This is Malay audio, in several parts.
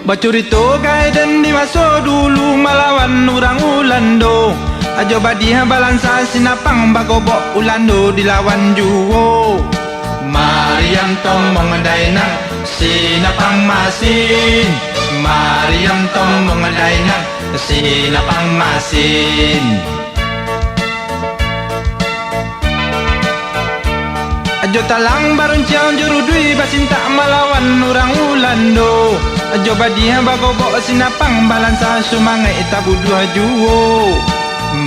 Bacurito kay dan di maso dulu melawan orang Ulando. Ajo badiha balansa sinapang bagobok Ulando dilawan juwo. Mariam tomong dainang sinapang masin. Mariam tomong dainang sinapang masin. Ajo talang barun ciang juru dui basinta melawan orang Ulando. Ajo badiha bagobok sinapang balansa sumangai tabudu juwo.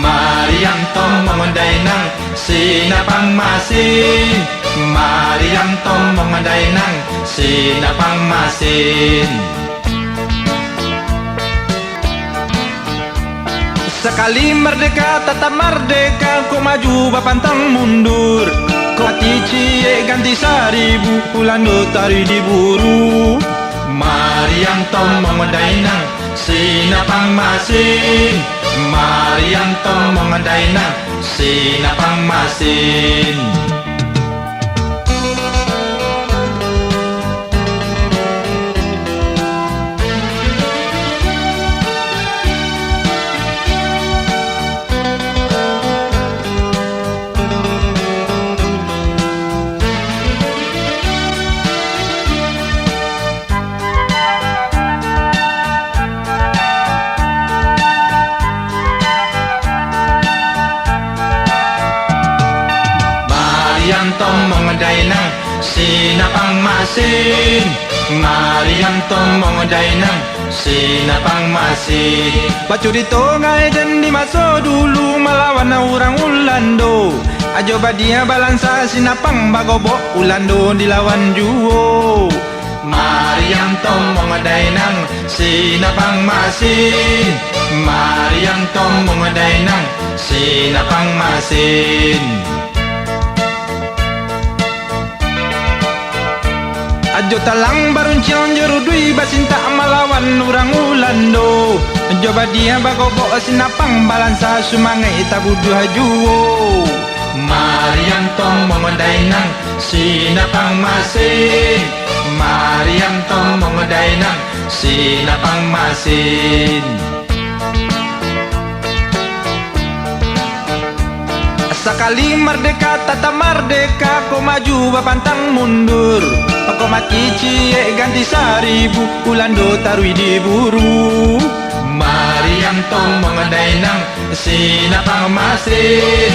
Mariam tomong dainang sinapang masin. Mariam tomong dainang sinapang masin. Sekali merdeka tetap merdeka, kok maju bapantang mundur. Kok mati cie ganti seribu, Ulando tari diburu. Mariam tomong dainang sinapang masin. Mariam tomong dainang sinapang masin. Mariam tomong dainang sinapang masin. Mariam tomong dainang sinapang masin. Bacurito ngai dan di maso dulu melawan orang Ulando. Ajo badia balansa sinapang bagobok Ulando dilawan juwo. Mariam tomong dainang sinapang masin. Mariam tomong dainang sinapang masin. Ajo talang barun ciang juru dui basinta melawan orang Ulando. Ajo badia bagobok sinapang balansa sumangai tabudu juwo. Mariam tomong dainang sinapang masin. Mariam tomong dainang sinapang masin. Sekali merdeka tetap merdeka, kok maju bapantang mundur. Kok mati cie ganti seribu, Ulando tarui diburu. Mariam tomong dainang sinapang masin.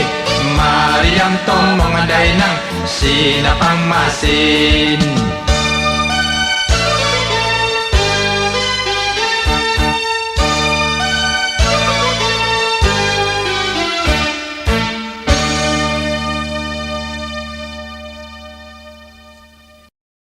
Mariam tomong dainang sinapang masin.